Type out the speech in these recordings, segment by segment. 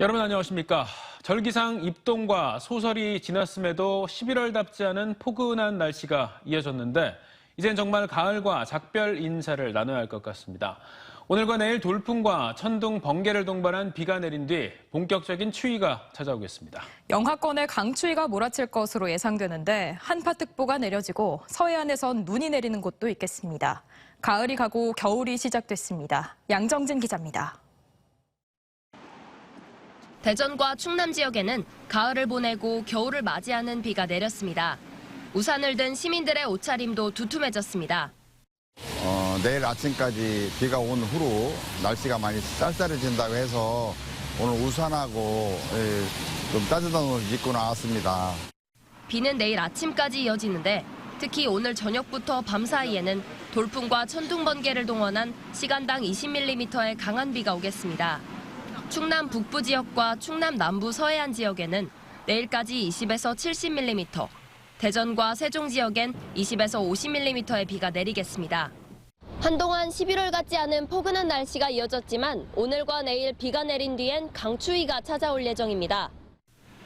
여러분 안녕하십니까. 절기상 입동과 소설이 지났음에도 11월답지 않은 포근한 날씨가 이어졌는데 이젠 정말 가을과 작별 인사를 나눠야 할 것 같습니다. 오늘과 내일 돌풍과 천둥, 번개를 동반한 비가 내린 뒤 본격적인 추위가 찾아오겠습니다. 영하권에 강추위가 몰아칠 것으로 예상되는데 한파특보가 내려지고 서해안에선 눈이 내리는 곳도 있겠습니다. 가을이 가고 겨울이 시작됐습니다. 양정진 기자입니다. 대전과 충남 지역에는 가을을 보내고 겨울을 맞이하는 비가 내렸습니다. 우산을 든 시민들의 옷차림도 두툼해졌습니다. 내일 아침까지 비가 온 후로 날씨가 많이 쌀쌀해진다고 해서 오늘 우산하고 좀 따뜻한 옷을 입고 나왔습니다. 비는 내일 아침까지 이어지는데 특히 오늘 저녁부터 밤 사이에는 돌풍과 천둥 번개를 동원한 시간당 20mm의 강한 비가 오겠습니다. 충남 북부 지역과 충남 남부 서해안 지역에는 내일까지 20에서 70mm, 대전과 세종 지역엔 20에서 50mm의 비가 내리겠습니다. 한동안 11월 같지 않은 포근한 날씨가 이어졌지만 오늘과 내일 비가 내린 뒤엔 강추위가 찾아올 예정입니다.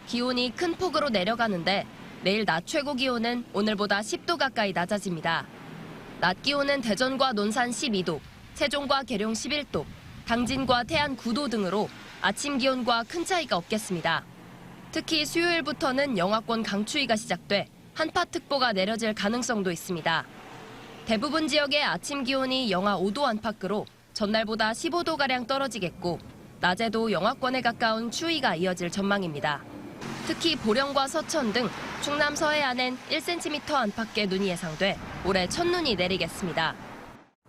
기온이 큰 폭으로 내려가는데 내일 낮 최고 기온은 오늘보다 10도 가까이 낮아집니다. 낮 기온은 대전과 논산 12도, 세종과 계룡 11도, 당진과 태안 9도 등으로 아침 기온과 큰 차이가 없겠습니다. 특히 수요일부터는 영하권 강추위가 시작돼 한파특보가 내려질 가능성도 있습니다. 대부분 지역의 아침 기온이 영하 5도 안팎으로 전날보다 15도가량 떨어지겠고 낮에도 영하권에 가까운 추위가 이어질 전망입니다. 특히 보령과 서천 등 충남 서해안엔 1cm 안팎의 눈이 예상돼 올해 첫눈이 내리겠습니다.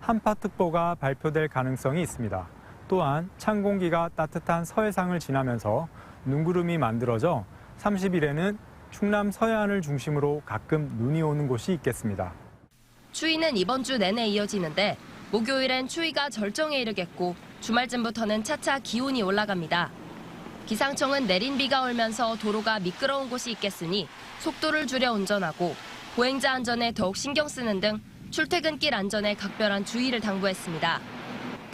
한파특보가 발표될 가능성이 있습니다. 또한 찬 공기가 따뜻한 서해상을 지나면서 눈구름이 만들어져 30일에는 충남 서해안을 중심으로 가끔 눈이 오는 곳이 있겠습니다. 추위는 이번 주 내내 이어지는데 목요일엔 추위가 절정에 이르겠고 주말쯤부터는 차차 기온이 올라갑니다. 기상청은 내린 비가 올면서 도로가 미끄러운 곳이 있겠으니 속도를 줄여 운전하고 보행자 안전에 더욱 신경 쓰는 등 출퇴근길 안전에 각별한 주의를 당부했습니다.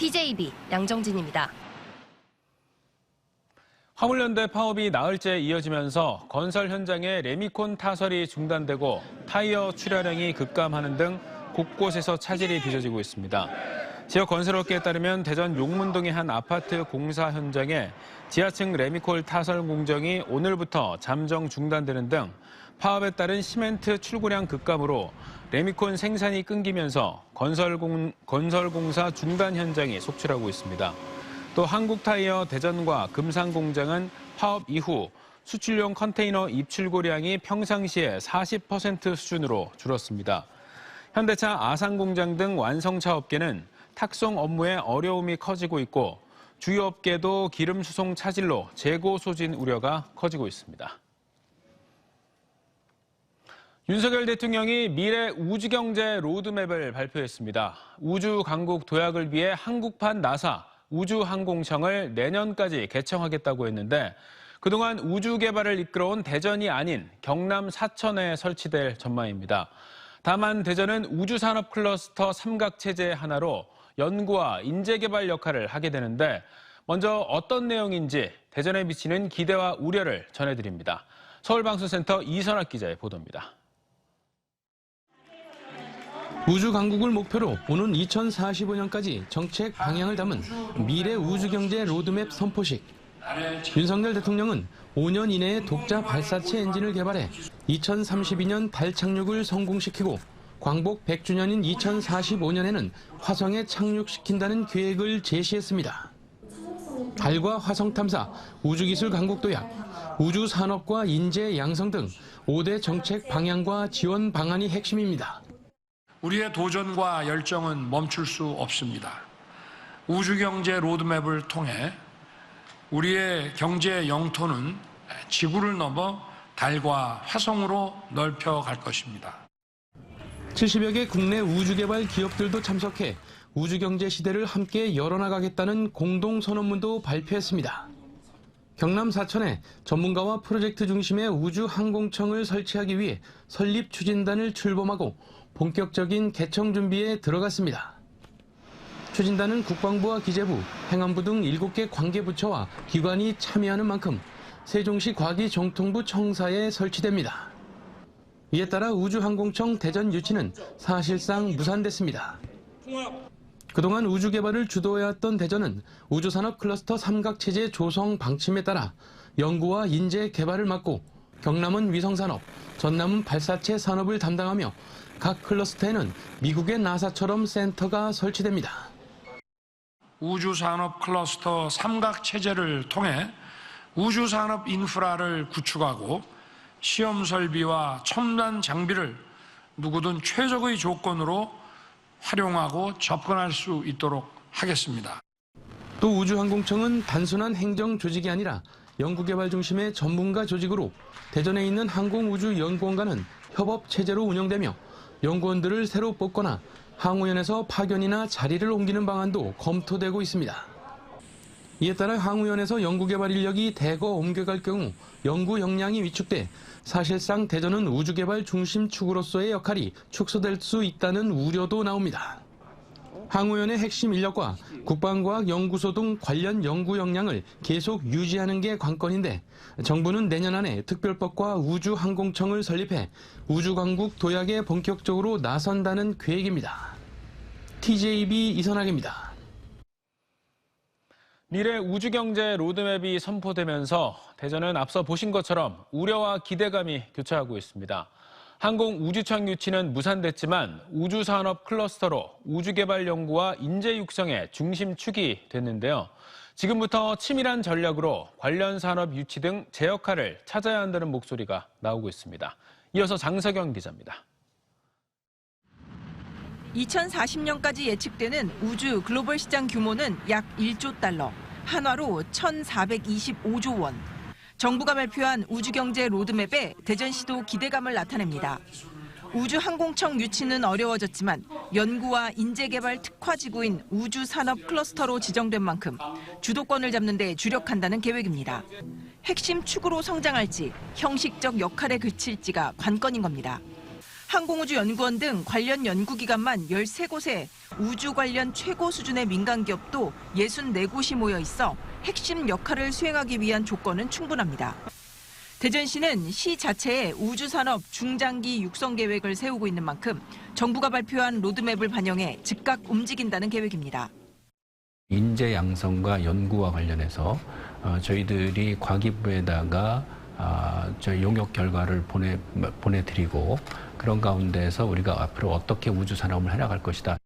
TJB 양정진입니다. 화물연대 파업이 나흘째 이어지면서 건설 현장에 레미콘 타설이 중단되고 타이어 출하량이 급감하는 등 곳곳에서 차질이 빚어지고 있습니다. 지역 건설업계에 따르면 대전 용문동의 한 아파트 공사 현장에 지하층 레미콘 타설 공정이 오늘부터 잠정 중단되는 등 파업에 따른 시멘트 출고량 급감으로 레미콘 생산이 끊기면서 건설공사 중단 현장이 속출하고 있습니다. 또 한국타이어 대전과 금산공장은 파업 이후 수출용 컨테이너 입출고량이 평상시의 40% 수준으로 줄었습니다. 현대차 아산공장 등 완성차 업계는 탁송 업무에 어려움이 커지고 있고 주요 업계도 기름 수송 차질로 재고 소진 우려가 커지고 있습니다. 윤석열 대통령이 미래 우주경제 로드맵을 발표했습니다. 우주 강국 도약을 위해 한국판 나사 우주항공청을 내년까지 개청하겠다고 했는데 그동안 우주 개발을 이끌어온 대전이 아닌 경남 사천에 설치될 전망입니다. 다만 대전은 우주산업 클러스터 삼각체제 하나로 연구와 인재개발 역할을 하게 되는데 먼저 어떤 내용인지 대전에 미치는 기대와 우려를 전해드립니다. 서울방송센터 이선학 기자의 보도입니다. 우주 강국을 목표로 오는 2045년까지 정책 방향을 담은 미래 우주경제 로드맵 선포식. 윤석열 대통령은 5년 이내에 독자 발사체 엔진을 개발해 2032년 달 착륙을 성공시키고 광복 100주년인 2045년에는 화성에 착륙시킨다는 계획을 제시했습니다. 달과 화성 탐사, 우주기술 강국 도약, 우주산업과 인재 양성 등 5대 정책 방향과 지원 방안이 핵심입니다. 우리의 도전과 열정은 멈출 수 없습니다. 우주경제 로드맵을 통해 우리의 경제 영토는 지구를 넘어 달과 화성으로 넓혀갈 것입니다. 70여 개 국내 우주개발 기업들도 참석해 우주경제 시대를 함께 열어나가겠다는 공동선언문도 발표했습니다. 경남 사천에 전문가와 프로젝트 중심의 우주항공청을 설치하기 위해 설립 추진단을 출범하고 본격적인 개청 준비에 들어갔습니다. 추진단은 국방부와 기재부, 행안부 등 7개 관계부처와 기관이 참여하는 만큼 세종시 과기정통부 청사에 설치됩니다. 이에 따라 우주항공청 대전 유치는 사실상 무산됐습니다. 그동안 우주 개발을 주도해왔던 대전은 우주산업 클러스터 삼각체제 조성 방침에 따라 연구와 인재 개발을 맡고 경남은 위성산업, 전남은 발사체 산업을 담당하며 각 클러스터에는 미국의 나사처럼 센터가 설치됩니다. 우주산업 클러스터 삼각체제를 통해 우주산업 인프라를 구축하고 시험 설비와 첨단 장비를 누구든 최적의 조건으로 활용하고 접근할 수 있도록 하겠습니다. 또 우주항공청은 단순한 행정 조직이 아니라 연구개발 중심의 전문가 조직으로 대전에 있는 항공우주연구원과는 협업체제로 운영되며 연구원들을 새로 뽑거나 항우연에서 파견이나 자리를 옮기는 방안도 검토되고 있습니다. 이에 따라 항우연에서 연구개발 인력이 대거 옮겨갈 경우 연구 역량이 위축돼 사실상 대전은 우주개발 중심 축으로서의 역할이 축소될 수 있다는 우려도 나옵니다. 항우연의 핵심 인력과 국방과학연구소 등 관련 연구 역량을 계속 유지하는 게 관건인데 정부는 내년 안에 특별법과 우주항공청을 설립해 우주강국 도약에 본격적으로 나선다는 계획입니다. TJB 이선학입니다. 미래 우주경제 로드맵이 선포되면서 대전은 앞서 보신 것처럼 우려와 기대감이 교차하고 있습니다. 항공우주청 유치는 무산됐지만 우주산업 클러스터로 우주개발 연구와 인재 육성의 중심축이 됐는데요. 지금부터 치밀한 전략으로 관련 산업 유치 등 제 역할을 찾아야 한다는 목소리가 나오고 있습니다. 이어서 장석영 기자입니다. 2040년까지 예측되는 우주 글로벌 시장 규모는 약 1조 달러, 한화로 1,425조 원. 정부가 발표한 우주경제 로드맵에 대전시도 기대감을 나타냅니다. 우주항공청 유치는 어려워졌지만 연구와 인재개발 특화지구인 우주산업 클러스터로 지정된 만큼 주도권을 잡는 데 주력한다는 계획입니다. 핵심 축으로 성장할지 형식적 역할에 그칠지가 관건인 겁니다. 항공우주연구원 등 관련 연구기관만 13곳에 우주 관련 최고 수준의 민간 기업도 64곳이 모여 있어 핵심 역할을 수행하기 위한 조건은 충분합니다. 대전시는 시 자체에 우주산업 중장기 육성 계획을 세우고 있는 만큼 정부가 발표한 로드맵을 반영해 즉각 움직인다는 계획입니다. 인재 양성과 연구와 관련해서 저희들이 과기부에다가 저희 용역 결과를 보내드리고 그런 가운데서 우리가 앞으로 어떻게 우주 산업을 해나갈 것이다.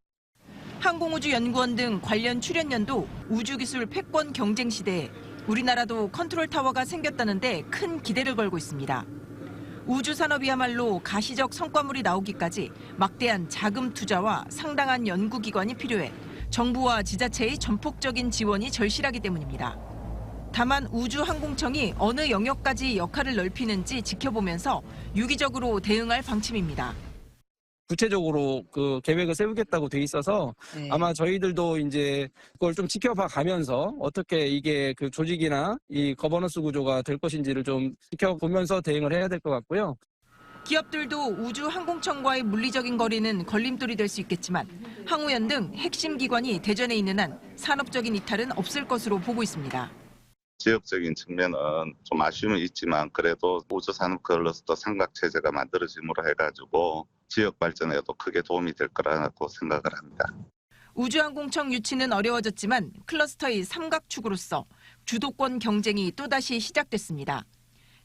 항공우주연구원 등 관련 출연연도 우주기술 패권 경쟁 시대에 우리나라도 컨트롤 타워가 생겼다는데 큰 기대를 걸고 있습니다. 우주 산업이야말로 가시적 성과물이 나오기까지 막대한 자금 투자와 상당한 연구기관이 필요해 정부와 지자체의 전폭적인 지원이 절실하기 때문입니다. 다만 우주항공청이 어느 영역까지 역할을 넓히는지 지켜보면서 유기적으로 대응할 방침입니다. 구체적으로 그 계획을 세우겠다고 돼 있어서 아마 저희들도 이제 그걸 좀 지켜봐 가면서 어떻게 이게 그 조직이나 이 거버넌스 구조가 될 것인지를 좀 지켜보면서 대응을 해야 될 것 같고요. 기업들도 우주항공청과의 물리적인 거리는 걸림돌이 될 수 있겠지만 항우연 등 핵심 기관이 대전에 있는 한 산업적인 이탈은 없을 것으로 보고 있습니다. 지역적인 측면은 좀 아쉬움은 있지만 그래도 우주산업 클러스터 삼각체제가 만들어짐으로 해가지고 지역 발전에도 크게 도움이 될 거라고 생각을 합니다. 우주항공청 유치는 어려워졌지만 클러스터의 삼각축으로서 주도권 경쟁이 또다시 시작됐습니다.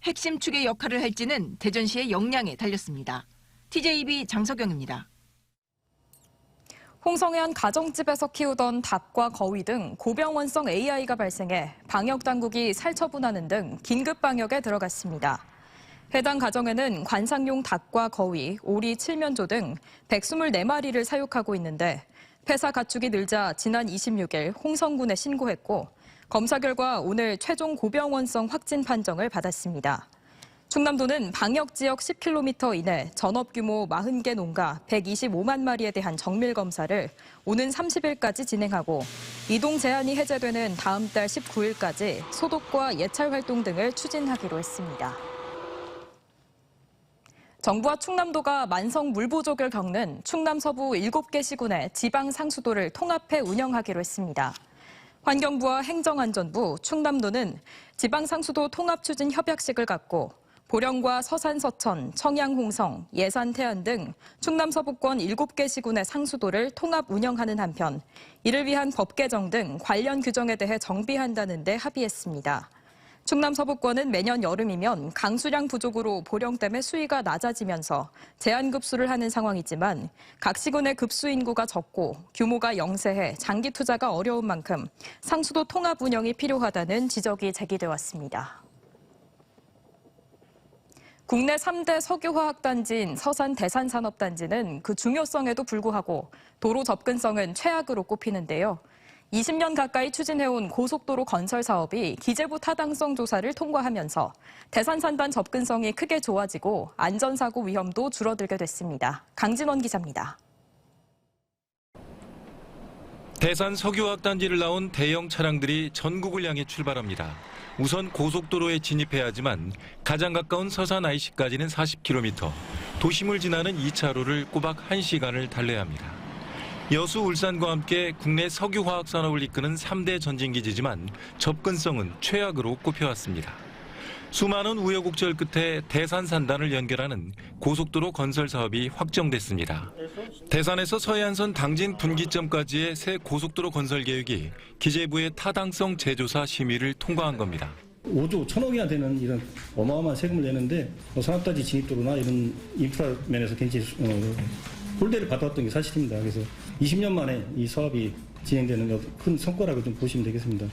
핵심 축의 역할을 할지는 대전시의 역량에 달렸습니다. TJB 장석영입니다. 홍성의 한 가정집에서 키우던 닭과 거위 등 고병원성 AI가 발생해 방역당국이 살처분하는 등 긴급 방역에 들어갔습니다. 해당 가정에는 관상용 닭과 거위, 오리, 칠면조 등 124마리를 사육하고 있는데 폐사 가축이 늘자 지난 26일 홍성군에 신고했고 검사 결과 오늘 최종 고병원성 확진 판정을 받았습니다. 충남도는 방역지역 10km 이내 전업규모 40개 농가 125만 마리에 대한 정밀 검사를 오는 30일까지 진행하고 이동 제한이 해제되는 다음 달 19일까지 소독과 예찰 활동 등을 추진하기로 했습니다. 정부와 충남도가 만성 물 부족을 겪는 충남 서부 7개 시군의 지방 상수도를 통합해 운영하기로 했습니다. 환경부와 행정안전부, 충남도는 지방 상수도 통합 추진 협약식을 갖고 보령과 서산 서천, 청양 홍성, 예산 태안 등 충남 서부권 7개 시군의 상수도를 통합 운영하는 한편 이를 위한 법 개정 등 관련 규정에 대해 정비한다는 데 합의했습니다. 충남 서부권은 매년 여름이면 강수량 부족으로 보령댐의 수위가 낮아지면서 제한급수를 하는 상황이지만 각 시군의 급수 인구가 적고 규모가 영세해 장기 투자가 어려운 만큼 상수도 통합 운영이 필요하다는 지적이 제기돼 왔습니다. 국내 3대 석유화학단지인 서산 대산산업단지는 그 중요성에도 불구하고 도로 접근성은 최악으로 꼽히는데요. 20년 가까이 추진해온 고속도로 건설 사업이 기재부 타당성 조사를 통과하면서 대산산단 접근성이 크게 좋아지고 안전사고 위험도 줄어들게 됐습니다. 강진원 기자입니다. 대산 석유화학단지를 나온 대형 차량들이 전국을 향해 출발합니다. 우선 고속도로에 진입해야지만 가장 가까운 서산 IC까지는 40km, 도심을 지나는 2차로를 꼬박 1시간을 달려야 합니다. 여수, 울산과 함께 국내 석유화학 산업을 이끄는 3대 전진기지지만 접근성은 최악으로 꼽혀왔습니다. 수많은 우여곡절 끝에 대산산단을 연결하는 고속도로 건설 사업이 확정됐습니다. 대산에서 서해안선 당진 분기점까지의 새 고속도로 건설 계획이 기재부의 타당성 재조사 심의를 통과한 겁니다. 5조 1,000억이나 되는 이런 어마어마한 세금을 내는데 산업단지 진입도로나 이런 인프라 면에서 굉장히 홀대를 받아왔던 게 사실입니다. 그래서 20년 만에 이 사업이 진행되는 큰 성과라고 좀 보시면 되겠습니다.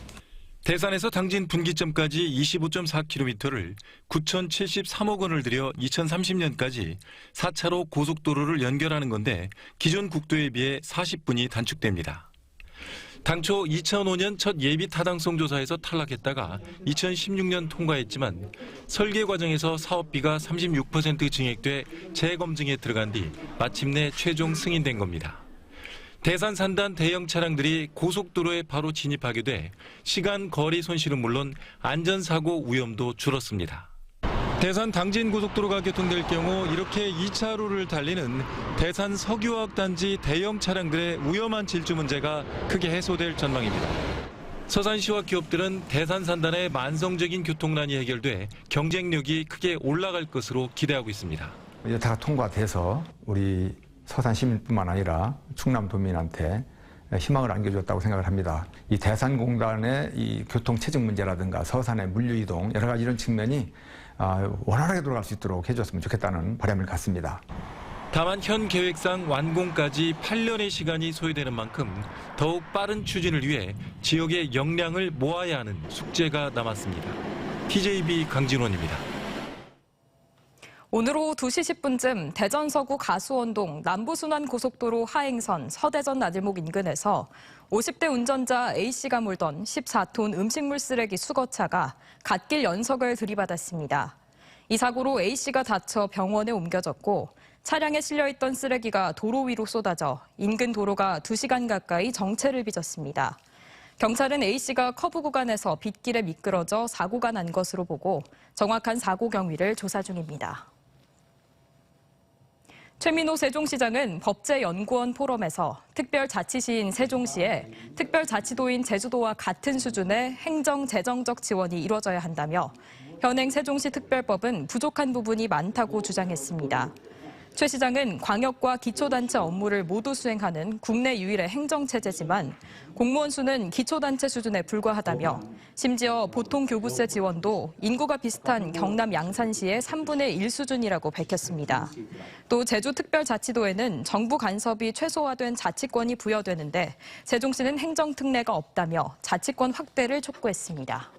대산에서 당진 분기점까지 25.4km를 9,073억 원을 들여 2030년까지 4차로 고속도로를 연결하는 건데 기존 국도에 비해 40분이 단축됩니다. 당초 2005년 첫 예비 타당성 조사에서 탈락했다가 2016년 통과했지만 설계 과정에서 사업비가 36% 증액돼 재검증에 들어간 뒤 마침내 최종 승인된 겁니다. 대산산단 대형 차량들이 고속도로에 바로 진입하게 돼 시간, 거리 손실은 물론 안전사고 위험도 줄었습니다. 대산 당진 고속도로가 개통될 경우 이렇게 2차로를 달리는 대산 석유화학단지 대형 차량들의 위험한 질주 문제가 크게 해소될 전망입니다. 서산시와 기업들은 대산산단의 만성적인 교통난이 해결돼 경쟁력이 크게 올라갈 것으로 기대하고 있습니다. 여차가 통과돼서 우리 서산 시민뿐만 아니라 충남도민한테 희망을 안겨줬다고 생각을 합니다. 이 대산공단의 이 교통체증 문제라든가 서산의 물류이동 여러 가지 이런 측면이 원활하게 돌아갈 수 있도록 해줬으면 좋겠다는 바람을 갖습니다. 다만 현 계획상 완공까지 8년의 시간이 소요되는 만큼 더욱 빠른 추진을 위해 지역의 역량을 모아야 하는 숙제가 남았습니다. TJB 강진원입니다. 오늘 오후 2시 10분쯤 대전 서구 가수원동 남부순환고속도로 하행선 서대전 나들목 인근에서 50대 운전자 A씨가 몰던 14톤 음식물 쓰레기 수거차가 갓길 연석을 들이받았습니다. 이 사고로 A씨가 다쳐 병원에 옮겨졌고 차량에 실려있던 쓰레기가 도로 위로 쏟아져 인근 도로가 2시간 가까이 정체를 빚었습니다. 경찰은 A씨가 커브 구간에서 빗길에 미끄러져 사고가 난 것으로 보고 정확한 사고 경위를 조사 중입니다. 최민호 세종시장은 법제연구원 포럼에서 특별자치시인 세종시에 특별자치도인 제주도와 같은 수준의 행정, 재정적 지원이 이루어져야 한다며 현행 세종시 특별법은 부족한 부분이 많다고 주장했습니다. 최 시장은 광역과 기초단체 업무를 모두 수행하는 국내 유일의 행정체제지만 공무원 수는 기초단체 수준에 불과하다며 심지어 보통교부세 지원도 인구가 비슷한 경남 양산시의 3분의 1 수준이라고 밝혔습니다. 또 제주특별자치도에는 정부 간섭이 최소화된 자치권이 부여되는데 세종시는 행정특례가 없다며 자치권 확대를 촉구했습니다.